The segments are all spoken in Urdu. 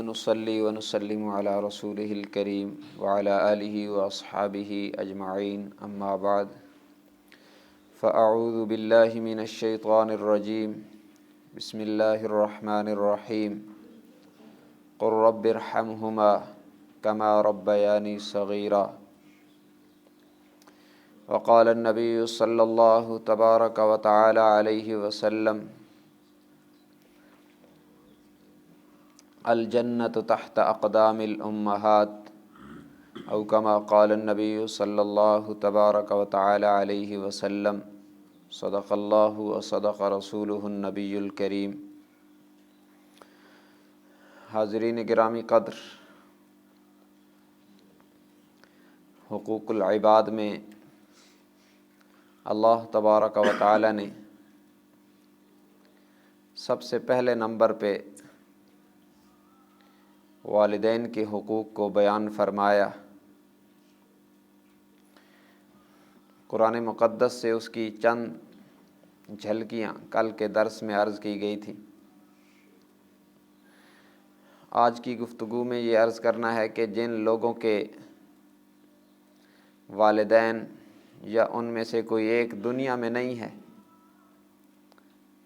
ونصلي ونسلم على رسوله الكريم وعلى آله وأصحابه أجمعين أما بعد فأعوذ بالله من الشيطان الرجيم بسم الله الرحمن الرحيم قل رب ارحمهما كما ربياني صغيرا وقال النبي صلى الله تبارك وتعالى عليه وسلم الجنة تحت أقدام الأمهات أو كما قال النبي صلى الله تبارك وتعالى عليه وسلم صدق الله وصدق رسوله النبي الكريم۔ حاضرین گرامی قدر، حقوق العباد میں اللہ تبارک و تعالی نے سب سے پہلے نمبر پہ والدین کے حقوق کو بیان فرمایا۔ قرآن مقدس سے اس کی چند جھلکیاں کل کے درس میں عرض کی گئی تھی۔ آج کی گفتگو میں یہ عرض کرنا ہے کہ جن لوگوں کے والدین یا ان میں سے کوئی ایک دنیا میں نہیں ہے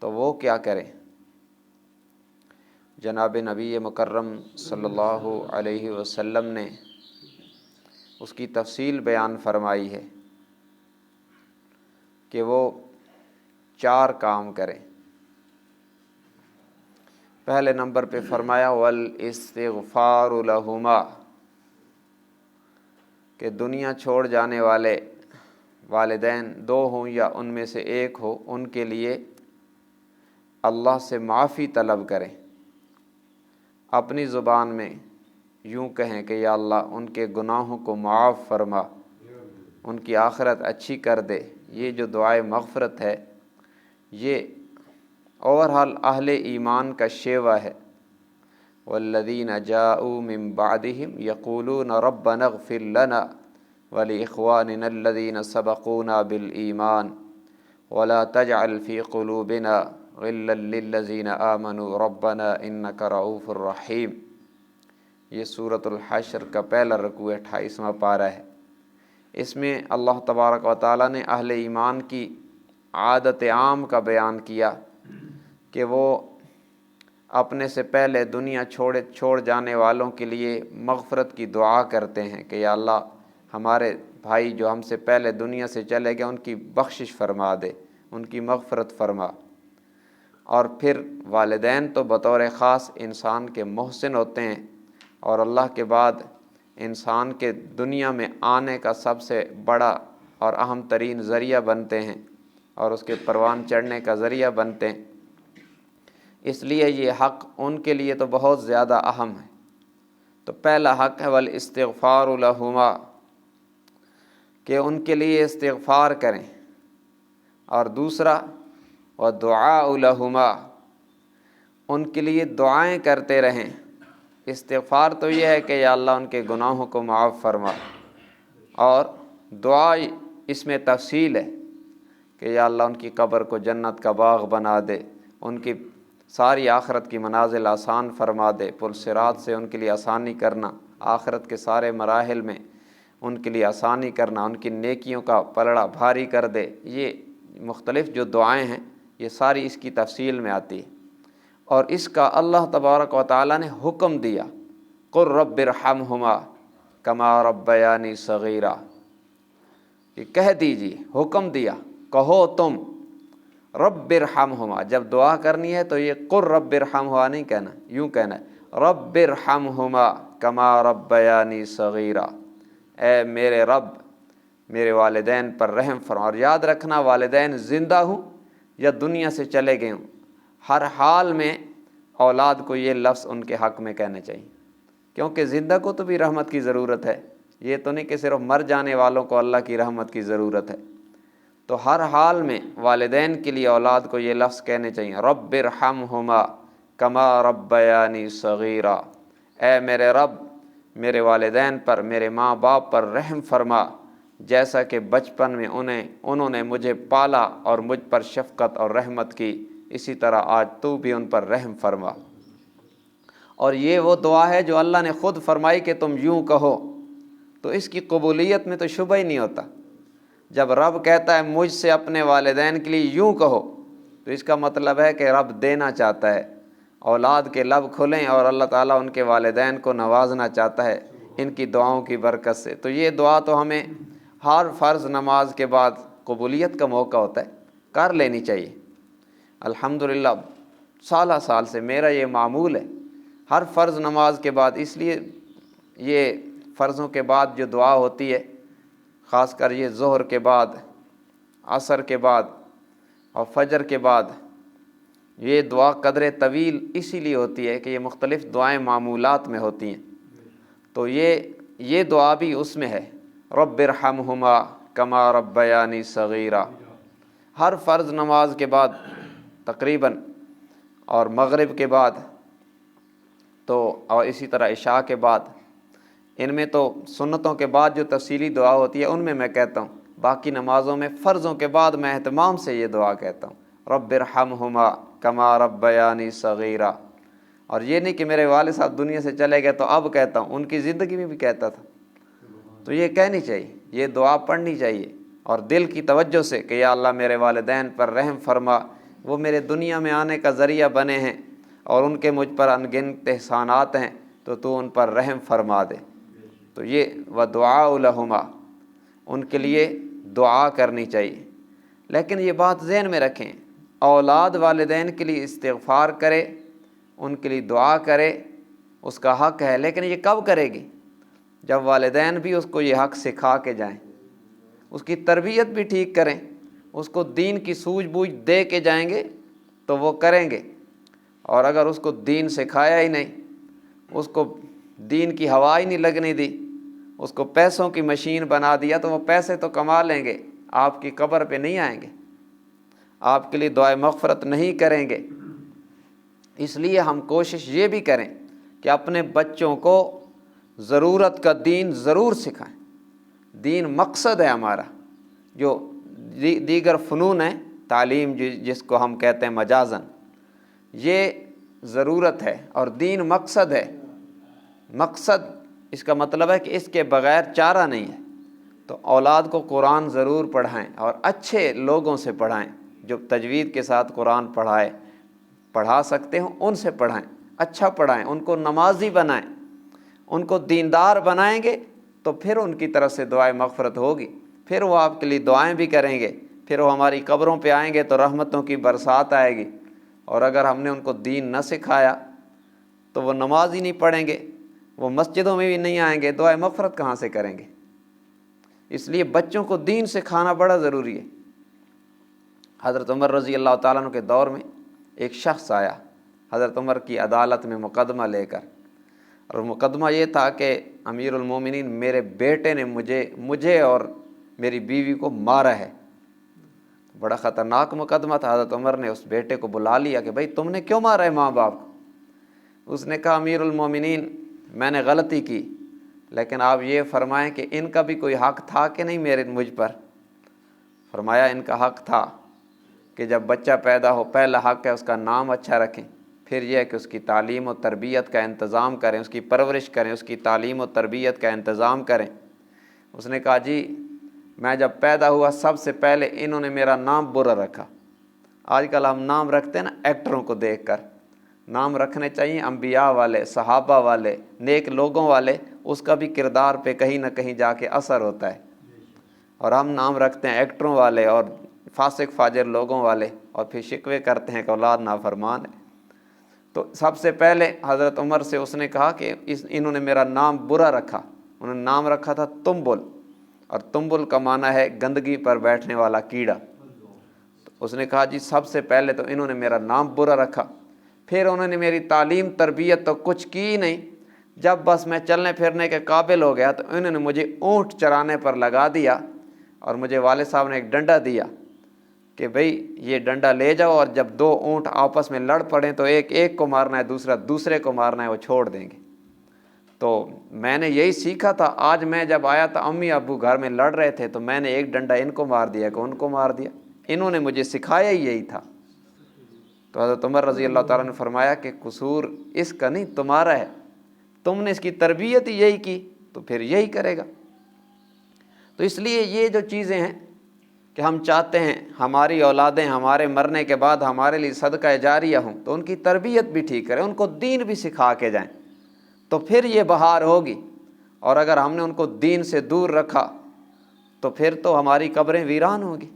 تو وہ کیا کریں۔ جناب نبی مکرم صلی اللہ علیہ وسلم نے اس کی تفصیل بیان فرمائی ہے کہ وہ 4 کام کریں۔ پہلے نمبر پہ فرمایا والاستغفار لہما، کہ دنیا چھوڑ جانے والے والدین 2 ہوں یا ان میں سے ایک ہو، ان کے لیے اللہ سے معافی طلب کریں۔ اپنی زبان میں یوں کہیں کہ یا اللہ ان کے گناہوں کو معاف فرما، ان کی آخرت اچھی کر دے۔ یہ جو دعائے مغفرت ہے یہ اوورحال اہل ایمان کا شیوہ ہے۔ والذین جاءوا من بعدهم یقولون ربنا اغفر لنا ولإخواننا الذین سبقونا بالایمان ولا تجعل فی قلوبنا غلا للذین آمنوا ربنا انک رؤوف الرحیم۔ یہ سورۃ الحشر کا پہلا رکوع 28واں پارہ ہے۔ اس میں اللہ تبارک و تعالیٰ نے اہل ایمان کی عادت عام کا بیان کیا کہ وہ اپنے سے پہلے دنیا چھوڑ جانے والوں کے لیے مغفرت کی دعا کرتے ہیں کہ یا اللہ ہمارے بھائی جو ہم سے پہلے دنیا سے چلے گئے ان کی بخشش فرما دے، ان کی مغفرت فرما۔ اور پھر والدین تو بطور خاص انسان کے محسن ہوتے ہیں اور اللہ کے بعد انسان کے دنیا میں آنے کا سب سے بڑا اور اہم ترین ذریعہ بنتے ہیں اور اس کے پروان چڑھنے کا ذریعہ بنتے ہیں۔ اس لیے یہ حق ان کے لیے تو بہت زیادہ اہم ہے۔ تو پہلا حق ہے والاستغفار لہما، کہ ان کے لیے استغفار کریں، اور دوسرا والدعاء لہما، ان کے لیے دعائیں کرتے رہیں۔ استغفار تو یہ ہے کہ یا اللہ ان کے گناہوں کو معاف فرما، اور دعا اس میں تفصیل ہے کہ یا اللہ ان کی قبر کو جنت کا باغ بنا دے، ان کی ساری آخرت کی منازل آسان فرما دے، پل صراط سے ان کے لیے آسانی کرنا، آخرت کے سارے مراحل میں ان کے لیے آسانی کرنا، ان کی نیکیوں کا پلڑا بھاری کر دے۔ یہ مختلف جو دعائیں ہیں یہ ساری اس کی تفصیل میں آتی ہے، اور اس کا اللہ تبارک و تعالیٰ نے حکم دیا قل رب ارحمہما کما ربیانی صغیرا، کہ کہہ دیجیے، حکم دیا، کہو تم رب ارحمہما۔ جب دعا کرنی ہے تو یہ قل رب ارحمہما نہیں کہنا، یوں کہنا ہے رب ارحمہما کما ربیانی صغیرا، اے میرے رب میرے والدین پر رحم فرما۔ اور یاد رکھنا والدین زندہ ہوں یا دنیا سے چلے گئے ہوں، ہر حال میں اولاد کو یہ لفظ ان کے حق میں کہنے چاہیے، کیونکہ زندہ کو تو بھی رحمت کی ضرورت ہے، یہ تو نہیں کہ صرف مر جانے والوں کو اللہ کی رحمت کی ضرورت ہے۔ تو ہر حال میں والدین کے لیے اولاد کو یہ لفظ کہنے چاہیے رب ارحمہما کما ربیانی صغیرا، اے میرے رب میرے والدین پر، میرے ماں باپ پر رحم فرما، جیسا کہ بچپن میں انہوں نے مجھے پالا اور مجھ پر شفقت اور رحمت کی، اسی طرح آج تو بھی ان پر رحم فرما۔ اور یہ وہ دعا ہے جو اللہ نے خود فرمائی کہ تم یوں کہو، تو اس کی قبولیت میں تو شبہ ہی نہیں ہوتا۔ جب رب کہتا ہے مجھ سے اپنے والدین کے لیے یوں کہو، تو اس کا مطلب ہے کہ رب دینا چاہتا ہے، اولاد کے لب کھلیں، اور اللہ تعالیٰ ان کے والدین کو نوازنا چاہتا ہے ان کی دعاؤں کی برکت سے۔ تو یہ دعا تو ہمیں ہر فرض نماز کے بعد قبولیت کا موقع ہوتا ہے، کر لینی چاہیے۔ الحمدللہ سالہ سال سے میرا یہ معمول ہے، ہر فرض نماز کے بعد، اس لیے یہ فرضوں کے بعد جو دعا ہوتی ہے، خاص کر یہ ظہر کے بعد، عصر کے بعد اور فجر کے بعد، یہ دعا قدر طویل اسی لیے ہوتی ہے کہ یہ مختلف دعائیں معمولات میں ہوتی ہیں۔ تو یہ دعا بھی اس میں ہے، رب ارحمہما کما ربیانی صغیرا۔ ہر فرض نماز کے بعد تقریباً، اور مغرب کے بعد تو، اور اسی طرح عشاء کے بعد، ان میں تو سنتوں کے بعد جو تفصیلی دعا ہوتی ہے ان میں میں کہتا ہوں، باقی نمازوں میں فرضوں کے بعد میں اہتمام سے یہ دعا کہتا ہوں، رب ارحمہما کما ربیانی صغیرا۔ اور یہ نہیں کہ میرے والد صاحب دنیا سے چلے گئے تو اب کہتا ہوں، ان کی زندگی میں بھی کہتا تھا۔ تو یہ کہنی چاہیے، یہ دعا پڑھنی چاہیے، اور دل کی توجہ سے کہ یا اللہ میرے والدین پر رحم فرما، وہ میرے دنیا میں آنے کا ذریعہ بنے ہیں، اور ان کے مجھ پر انگنت احسانات ہیں، تو ان پر رحم فرما دے۔ تو یہ وَدُعَاءُ لَهُمَا، ان کے لیے دعا کرنی چاہیے۔ لیکن یہ بات ذہن میں رکھیں، اولاد والدین کے لیے استغفار کرے، ان کے لیے دعا کرے، اس کا حق ہے، لیکن یہ کب کرے گی؟ جب والدین بھی اس کو یہ حق سکھا کے جائیں، اس کی تربیت بھی ٹھیک کریں، اس کو دین کی سوجھ بوجھ دے کے جائیں گے تو وہ کریں گے۔ اور اگر اس کو دین سکھایا ہی نہیں، اس کو دین کی ہوا ہی نہیں لگنے دی، اس کو پیسوں کی مشین بنا دیا، تو وہ پیسے تو کما لیں گے، آپ کی قبر پہ نہیں آئیں گے، آپ کے لیے دعائے مغفرت نہیں کریں گے۔ اس لیے ہم کوشش یہ بھی کریں کہ اپنے بچوں کو ضرورت کا دین ضرور سکھائیں۔ دین مقصد ہے ہمارا، جو دیگر فنون ہیں، تعلیم جس کو ہم کہتے ہیں مجازن، یہ ضرورت ہے، اور دین مقصد ہے۔ مقصد اس کا مطلب ہے کہ اس کے بغیر چارہ نہیں ہے۔ تو اولاد کو قرآن ضرور پڑھائیں، اور اچھے لوگوں سے پڑھائیں، جو تجوید کے ساتھ قرآن پڑھا سکتے ہوں ان سے پڑھائیں، اچھا پڑھائیں، ان کو نمازی بنائیں، ان کو دیندار بنائیں گے تو پھر ان کی طرف سے دعائے مغفرت ہوگی، پھر وہ آپ کے لیے دعائیں بھی کریں گے، پھر وہ ہماری قبروں پہ آئیں گے تو رحمتوں کی برسات آئے گی۔ اور اگر ہم نے ان کو دین نہ سکھایا تو وہ نماز ہی نہیں پڑھیں گے، وہ مسجدوں میں بھی نہیں آئیں گے، دعائے مغفرت کہاں سے کریں گے؟ اس لیے بچوں کو دین سکھانا بڑا ضروری ہے۔ حضرت عمر رضی اللہ تعالیٰ عنہ کے دور میں ایک شخص آیا حضرت عمر کی عدالت میں مقدمہ لے کر، اور مقدمہ یہ تھا کہ امیر المومنین میرے بیٹے نے مجھے اور میری بیوی کو مارا ہے۔ بڑا خطرناک مقدمہ تھا۔ حضرت عمر نے اس بیٹے کو بلا لیا کہ بھائی تم نے کیوں مارا ہے ماں باپ کو؟ اس نے کہا امیر المومنین میں نے غلطی کی، لیکن آپ یہ فرمائیں کہ ان کا بھی کوئی حق تھا کہ نہیں مجھ پر؟ فرمایا ان کا حق تھا کہ جب بچہ پیدا ہو پہلا حق ہے اس کا نام اچھا رکھیں، پھر یہ ہے کہ اس کی تعلیم و تربیت کا انتظام کریں، اس کی پرورش کریں، اس کی تعلیم و تربیت کا انتظام کریں۔ اس نے کہا جی میں جب پیدا ہوا سب سے پہلے انہوں نے میرا نام برا رکھا۔ آج کل ہم نام رکھتے ہیں نا ایکٹروں کو دیکھ کر، نام رکھنے چاہیے انبیاء والے، صحابہ والے، نیک لوگوں والے، اس کا بھی کردار پہ کہیں نہ کہیں جا کے اثر ہوتا ہے۔ اور ہم نام رکھتے ہیں ایکٹروں والے اور فاسق فاجر لوگوں والے، اور پھر شکوے کرتے ہیں کہ اولاد نافرمان ہے۔ تو سب سے پہلے حضرت عمر سے اس نے کہا کہ انہوں نے میرا نام برا رکھا، انہوں نے نام رکھا تھا تنبل، اور تنبل کا معنی ہے گندگی پر بیٹھنے والا کیڑا۔ تو اس نے کہا جی سب سے پہلے تو انہوں نے میرا نام برا رکھا، پھر انہوں نے میری تعلیم تربیت تو کچھ کی ہی نہیں، جب بس میں چلنے پھرنے کے قابل ہو گیا تو انہوں نے مجھے اونٹ چرانے پر لگا دیا، اور مجھے والد صاحب نے ایک ڈنڈا دیا کہ بھئی یہ ڈنڈا لے جاؤ، اور جب دو اونٹ آپس میں لڑ پڑیں تو ایک کو مارنا ہے، دوسرے کو مارنا ہے، وہ چھوڑ دیں گے۔ تو میں نے یہی سیکھا تھا۔ آج میں جب آیا تھا امی ابو گھر میں لڑ رہے تھے تو میں نے ایک ڈنڈا ان کو مار دیا کہ ان کو مار دیا، انہوں نے مجھے سکھایا ہی یہی تھا۔ تو حضرت عمر رضی اللہ تعالیٰ نے فرمایا کہ قصور اس کا نہیں تمہارا ہے، تم نے اس کی تربیت ہی یہی کی تو پھر یہی کرے گا۔ تو اس لیے یہ جو چیزیں ہیں کہ ہم چاہتے ہیں ہماری اولادیں ہمارے مرنے کے بعد ہمارے لیے صدقہ جاریہ ہوں، تو ان کی تربیت بھی ٹھیک کریں، ان کو دین بھی سکھا کے جائیں، تو پھر یہ بہار ہوگی۔ اور اگر ہم نے ان کو دین سے دور رکھا تو پھر تو ہماری قبریں ویران ہوگی،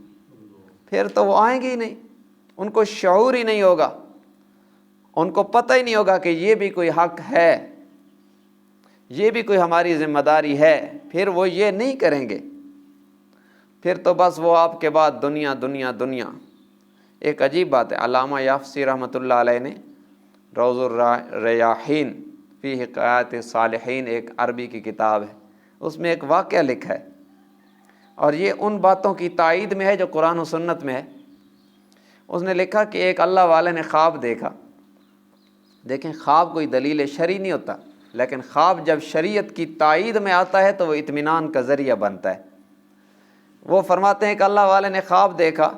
پھر تو وہ آئیں گی ہی نہیں، ان کو شعور ہی نہیں ہوگا، ان کو پتہ ہی نہیں ہوگا کہ یہ بھی کوئی حق ہے، یہ بھی کوئی ہماری ذمہ داری ہے، پھر وہ یہ نہیں کریں گے، پھر تو بس وہ آپ کے بعد دنیا دنیا دنیا۔ ایک عجیب بات ہے، علامہ یافسی رحمۃ اللہ علیہ نے روض الریاحین فی حکایات الصالحین ایک عربی کی کتاب ہے، اس میں ایک واقعہ لکھا ہے، اور یہ ان باتوں کی تائید میں ہے جو قرآن و سنت میں ہے۔ اس نے لکھا کہ ایک اللہ والے نے خواب دیکھا۔ دیکھیں، خواب کوئی دلیل شرعی نہیں ہوتا، لیکن خواب جب شریعت کی تائید میں آتا ہے تو وہ اطمینان کا ذریعہ بنتا ہے۔ وہ فرماتے ہیں کہ اللہ والے نے خواب دیکھا،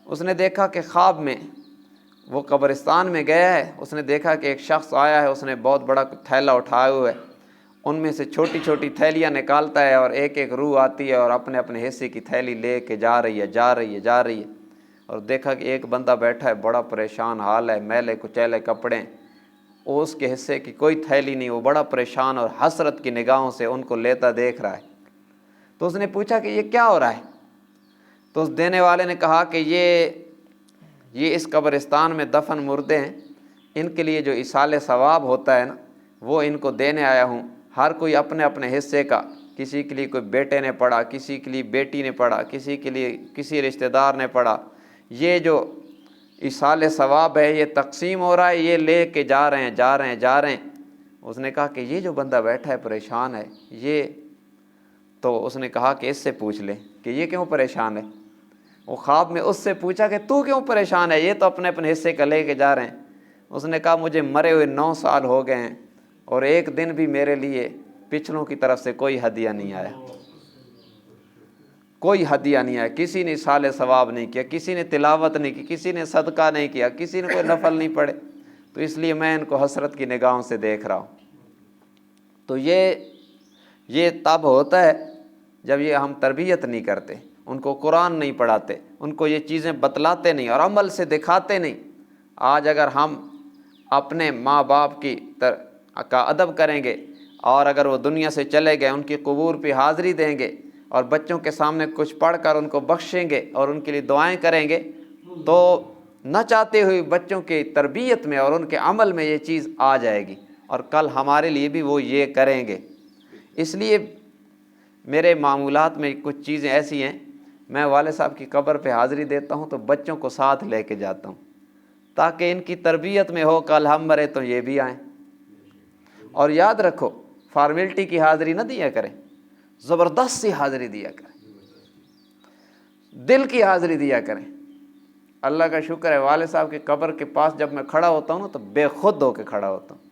اس نے دیکھا کہ خواب میں وہ قبرستان میں گیا ہے، اس نے دیکھا کہ ایک شخص آیا ہے، اس نے بہت بڑا تھیلا اٹھایا ہوا ہے، ان میں سے چھوٹی چھوٹی تھیلیاں نکالتا ہے، اور ایک ایک روح آتی ہے اور اپنے اپنے حصے کی تھیلی لے کے جا رہی ہے۔ اور دیکھا کہ ایک بندہ بیٹھا ہے، بڑا پریشان حال ہے، میلے کچیلے کپڑے، وہ اس کے حصے کی کوئی تھیلی نہیں، وہ بڑا پریشان اور حسرت کی نگاہوں سے ان کو لیتا دیکھ رہا ہے۔ تو اس نے پوچھا کہ یہ کیا ہو رہا ہے؟ تو اس دینے والے نے کہا کہ یہ اس قبرستان میں دفن مردے ہیں، ان کے لیے جو ایصال ثواب ہوتا ہے نا، وہ ان کو دینے آیا ہوں۔ ہر کوئی اپنے اپنے حصے کا، کسی کے لیے کوئی بیٹے نے پڑھا، کسی کے لیے بیٹی نے پڑھا، کسی کے لیے کسی رشتہ دار نے پڑھا، یہ جو ایصال ثواب ہے یہ تقسیم ہو رہا ہے، یہ لے کے جا رہے ہیں۔ اس نے کہا کہ یہ جو بندہ بیٹھا ہے پریشان ہے، یہ تو اس نے کہا کہ اس سے پوچھ لے کہ یہ کیوں پریشان ہے۔ وہ خواب میں اس سے پوچھا کہ تو کیوں پریشان ہے، یہ تو اپنے اپنے حصے کا لے کے جا رہے ہیں۔ اس نے کہا مجھے مرے ہوئے 9 سال ہو گئے ہیں، اور ایک دن بھی میرے لیے پچھلوں کی طرف سے کوئی ہدیہ نہیں آیا، کوئی ہدیہ نہیں آیا، کسی نے ایصال ثواب نہیں کیا، کسی نے تلاوت نہیں کی، کسی نے صدقہ نہیں کیا، کسی نے کوئی نفل نہیں پڑھے، تو اس لیے میں ان کو حسرت کی نگاہوں سے دیکھ رہا ہوں۔ تو یہ تب ہوتا ہے جب یہ ہم تربیت نہیں کرتے، ان کو قرآن نہیں پڑھاتے، ان کو یہ چیزیں بتلاتے نہیں اور عمل سے دکھاتے نہیں۔ آج اگر ہم اپنے ماں باپ کا ادب کریں گے، اور اگر وہ دنیا سے چلے گئے ان کی قبور پہ حاضری دیں گے، اور بچوں کے سامنے کچھ پڑھ کر ان کو بخشیں گے اور ان کے لیے دعائیں کریں گے، تو نہ چاہتے ہوئے بچوں کی تربیت میں اور ان کے عمل میں یہ چیز آ جائے گی، اور کل ہمارے لیے بھی وہ یہ کریں گے۔ اس لیے میرے معمولات میں کچھ چیزیں ایسی ہیں، میں والد صاحب کی قبر پہ حاضری دیتا ہوں تو بچوں کو ساتھ لے کے جاتا ہوں، تاکہ ان کی تربیت میں ہو، کل ہم مرے تو یہ بھی آئیں۔ اور یاد رکھو، فارمیلٹی کی حاضری نہ دیا کریں، زبردست سی حاضری دیا کریں، دل کی حاضری دیا کریں۔ اللہ کا شکر ہے، والد صاحب کی قبر کے پاس جب میں کھڑا ہوتا ہوں نا تو بے خود ہو کے کھڑا ہوتا ہوں،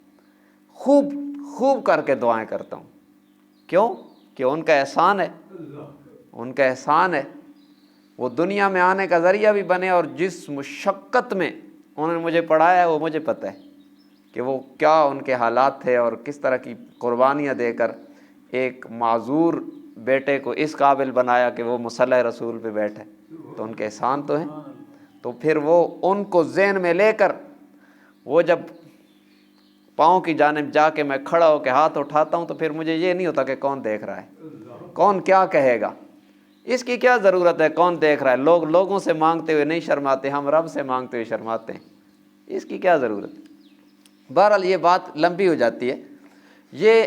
خوب کر کے دعائیں کرتا ہوں۔ کیوں؟ کہ ان کا احسان ہے، ان کا احسان ہے، وہ دنیا میں آنے کا ذریعہ بھی بنے، اور جس مشقت میں انہوں نے مجھے پڑھایا ہے وہ مجھے پتہ ہے کہ وہ کیا ان کے حالات تھے، اور کس طرح کی قربانیاں دے کر ایک معذور بیٹے کو اس قابل بنایا کہ وہ مصلی رسول پہ بیٹھے، تو ان کے احسان تو ہیں۔ تو پھر وہ ان کو ذہن میں لے کر، وہ جب پاؤں کی جانب جا کے میں کھڑا ہو کے ہاتھ اٹھاتا ہوں تو پھر مجھے یہ نہیں ہوتا کہ کون دیکھ رہا ہے، کون کیا کہے گا، اس کی کیا ضرورت ہے، کون دیکھ رہا ہے۔ لوگوں سے مانگتے ہوئے نہیں شرماتے، ہم رب سے مانگتے ہوئے شرماتے ہیں، اس کی کیا ضرورت ہے۔ بہرحال یہ بات لمبی ہو جاتی ہے۔ یہ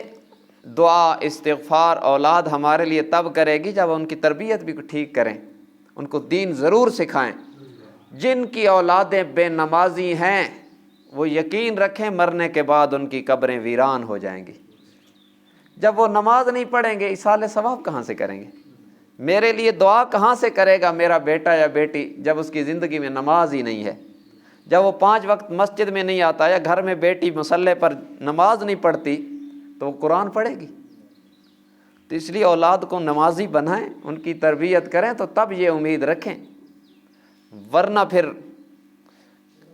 دعا استغفار اولاد ہمارے لیے تب کرے گی جب ان کی تربیت بھی ٹھیک کریں، ان کو دین ضرور سکھائیں۔ جن کی اولادیں بے نمازی ہیں وہ یقین رکھیں مرنے کے بعد ان کی قبریں ویران ہو جائیں گی۔ جب وہ نماز نہیں پڑھیں گے، ایصال ثواب کہاں سے کریں گے؟ میرے لیے دعا کہاں سے کرے گا میرا بیٹا یا بیٹی جب اس کی زندگی میں نماز ہی نہیں ہے؟ جب وہ 5 وقت مسجد میں نہیں آتا، یا گھر میں بیٹی مصلی پر نماز نہیں پڑھتی، تو وہ قرآن پڑھے گی؟ تو اس لیے اولاد کو نمازی بنائیں، ان کی تربیت کریں، تو تب یہ امید رکھیں، ورنہ پھر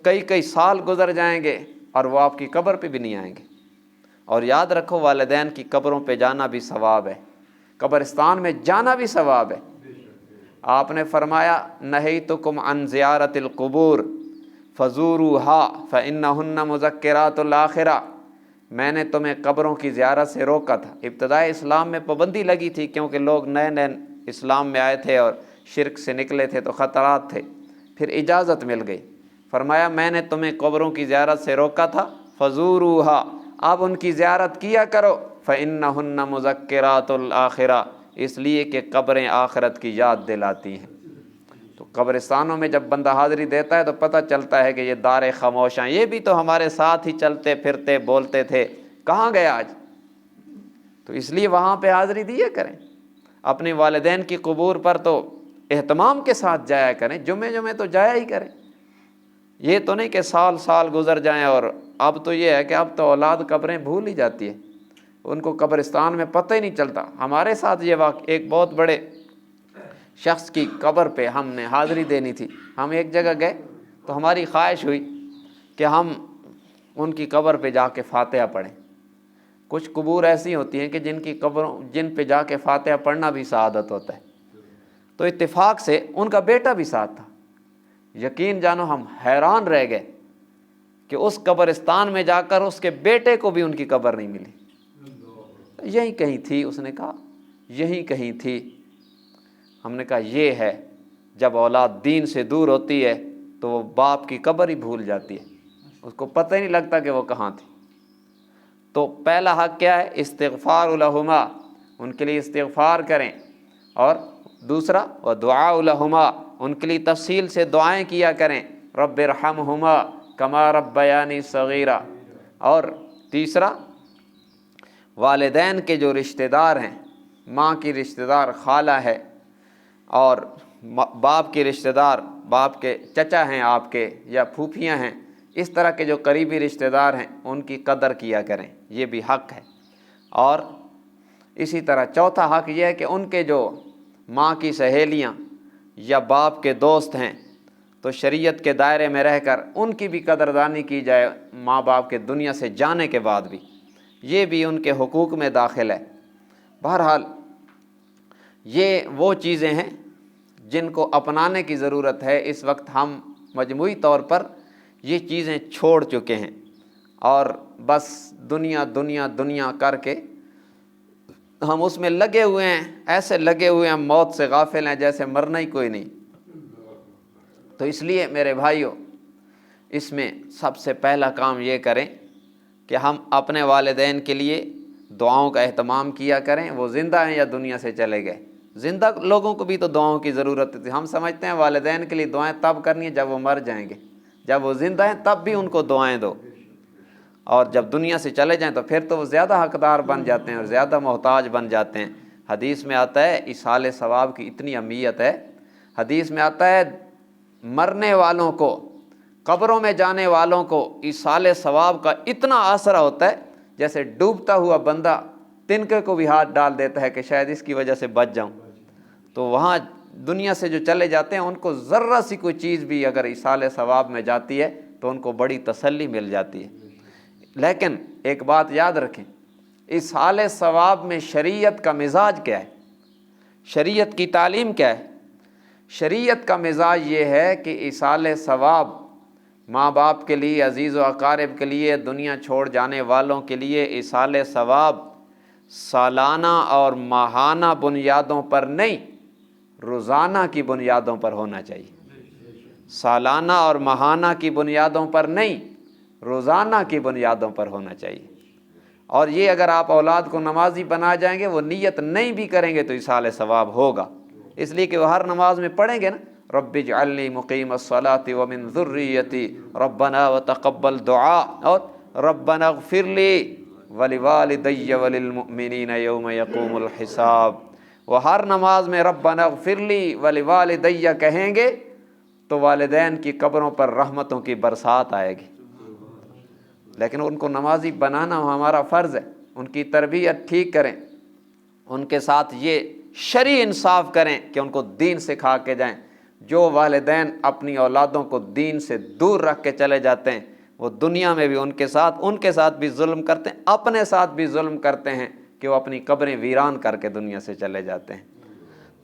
کئی کئی سال گزر جائیں گے اور وہ آپ کی قبر پہ بھی نہیں آئیں گے۔ اور یاد رکھو والدین کی قبروں پہ جانا بھی ثواب ہے، قبرستان میں جانا بھی ثواب ہے۔ آپ نے فرمایا نہیتکم عن زیارت القبور فزوروها فإنہن مذکرات الآخرہ، میں نے تمہیں قبروں کی زیارت سے روکا تھا۔ ابتدائی اسلام میں پابندی لگی تھی کیونکہ لوگ نئے نئے اسلام میں آئے تھے اور شرک سے نکلے تھے تو خطرات تھے، پھر اجازت مل گئی۔ فرمایا میں نے تمہیں قبروں کی زیارت سے روکا تھا، فزوروها، اب ان کی زیارت کیا کرو، فإنہن مذکرات الآخرہ، اس لیے کہ قبریں آخرت کی یاد دلاتی ہیں۔ تو قبرستانوں میں جب بندہ حاضری دیتا ہے تو پتہ چلتا ہے کہ یہ دار خاموشاں، یہ بھی تو ہمارے ساتھ ہی چلتے پھرتے بولتے تھے، کہاں گئے آج؟ تو اس لیے وہاں پہ حاضری دیا کریں۔ اپنے والدین کی قبور پر تو اہتمام کے ساتھ جایا کریں، جمعے تو جایا ہی کریں۔ یہ تو نہیں کہ سال سال گزر جائیں، اور اب تو یہ ہے کہ اب تو اولاد قبریں بھول ہی جاتی ہے، ان کو قبرستان میں پتہ ہی نہیں چلتا۔ ہمارے ساتھ یہ واقع، ایک بہت بڑے شخص کی قبر پہ ہم نے حاضری دینی تھی، ہم ایک جگہ گئے تو ہماری خواہش ہوئی کہ ہم ان کی قبر پہ جا کے فاتحہ پڑھیں۔ کچھ قبور ایسی ہوتی ہیں کہ جن پہ جا کے فاتحہ پڑھنا بھی سعادت ہوتا ہے، تو اتفاق سے ان کا بیٹا بھی ساتھ تھا۔ یقین جانو ہم حیران رہ گئے کہ اس قبرستان میں جا کر اس کے بیٹے کو بھی ان کی قبر نہیں ملی، یہیں کہیں تھی، اس نے کہا یہیں کہیں تھی۔ ہم نے کہا یہ ہے جب اولاد دین سے دور ہوتی ہے تو وہ باپ کی قبر ہی بھول جاتی ہے، اس کو پتہ ہی نہیں لگتا کہ وہ کہاں تھی۔ تو پہلا حق کیا ہے؟ استغفار لہما، ان کے لیے استغفار کریں، اور دوسرا ودعاء لہما، ان کے لیے تفصیل سے دعائیں کیا کریں، رب ارحمہما کما ربیانی صغیرہ۔ اور تیسرا والدین کے جو رشتہ دار ہیں، ماں کی رشتہ دار خالہ ہے، اور باپ کے رشتہ دار، باپ کے چچا ہیں آپ کے یا پھوپھیاں ہیں، اس طرح کے جو قریبی رشتہ دار ہیں ان کی قدر کیا کریں، یہ بھی حق ہے۔ اور اسی طرح چوتھا حق یہ ہے کہ ان کے جو ماں کی سہیلیاں یا باپ کے دوست ہیں تو شریعت کے دائرے میں رہ کر ان کی بھی قدردانی کی جائے، ماں باپ کے دنیا سے جانے کے بعد بھی، یہ بھی ان کے حقوق میں داخل ہے۔ بہرحال یہ وہ چیزیں ہیں جن کو اپنانے کی ضرورت ہے۔ اس وقت ہم مجموعی طور پر یہ چیزیں چھوڑ چکے ہیں اور بس دنیا دنیا دنیا کر کے ہم اس میں لگے ہوئے ہیں، ایسے لگے ہوئے ہیں موت سے غافل ہیں جیسے مرنا ہی کوئی نہیں۔ تو اس لیے میرے بھائیوں، اس میں سب سے پہلا کام یہ کریں کہ ہم اپنے والدین کے لیے دعاؤں کا اہتمام کیا کریں، وہ زندہ ہیں یا دنیا سے چلے گئے۔ زندہ لوگوں کو بھی تو دعاؤں کی ضرورت ہے، ہم سمجھتے ہیں والدین کے لیے دعائیں تب کرنی ہے جب وہ مر جائیں گے، جب وہ زندہ ہیں تب بھی ان کو دعائیں دو، اور جب دنیا سے چلے جائیں تو پھر تو وہ زیادہ حقدار بن جاتے ہیں اور زیادہ محتاج بن جاتے ہیں۔ حدیث میں آتا ہے ایصال ثواب کی اتنی اہمیت ہے، حدیث میں آتا ہے مرنے والوں کو، قبروں میں جانے والوں کو ایصال ثواب کا اتنا آسرا ہوتا ہے جیسے ڈوبتا ہوا بندہ تنکے کو بھی ہاتھ ڈال دیتا ہے کہ شاید اس کی وجہ سے بچ جاؤں۔ تو وہاں دنیا سے جو چلے جاتے ہیں ان کو ذرہ سی کوئی چیز بھی اگر ایصال ثواب میں جاتی ہے تو ان کو بڑی تسلی مل جاتی ہے۔ لیکن ایک بات یاد رکھیں، ایصال ثواب میں شریعت کا مزاج کیا ہے، شریعت کی تعلیم کیا ہے؟ شریعت کا مزاج یہ ہے کہ ایصال ثواب ماں باپ کے لیے، عزیز و اقارب کے لیے، دنیا چھوڑ جانے والوں کے لیے ایصال ثواب سالانہ اور ماہانہ بنیادوں پر نہیں، روزانہ کی بنیادوں پر ہونا چاہیے۔ سالانہ اور ماہانہ کی بنیادوں پر نہیں، روزانہ کی بنیادوں پر ہونا چاہیے۔ اور یہ اگر آپ اولاد کو نمازی بنا جائیں گے، وہ نیت نہیں بھی کریں گے تو ایصال ثواب ہوگا، اس لیے کہ وہ ہر نماز میں پڑھیں گے نا، رب اجعلنی مقیم الصلاۃ ومن ذریتی ربنا وتقبل دعاء، اور ربنا اغفر لی ولوالدی وللمؤمنین یوم یقوم الحساب۔ وہ ہر نماز میں ربنا اغفر لی ولوالدی کہیں گے تو والدین کی قبروں پر رحمتوں کی برسات آئے گی۔ لیکن ان کو نمازی بنانا ہمارا فرض ہے، ان کی تربیت ٹھیک کریں، ان کے ساتھ یہ شرعی انصاف کریں کہ ان کو دین سکھا کے جائیں۔ جو والدین اپنی اولادوں کو دین سے دور رکھ کے چلے جاتے ہیں وہ دنیا میں بھی ان کے ساتھ بھی ظلم کرتے ہیں، اپنے ساتھ بھی ظلم کرتے ہیں کہ وہ اپنی قبریں ویران کر کے دنیا سے چلے جاتے ہیں۔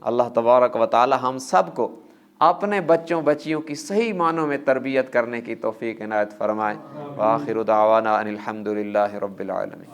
اللہ تبارک و تعالی ہم سب کو اپنے بچوں بچیوں کی صحیح معنوں میں تربیت کرنے کی توفیق عنایت فرمائے۔ وآخر دعوانا ان الحمد للہ رب العالمین۔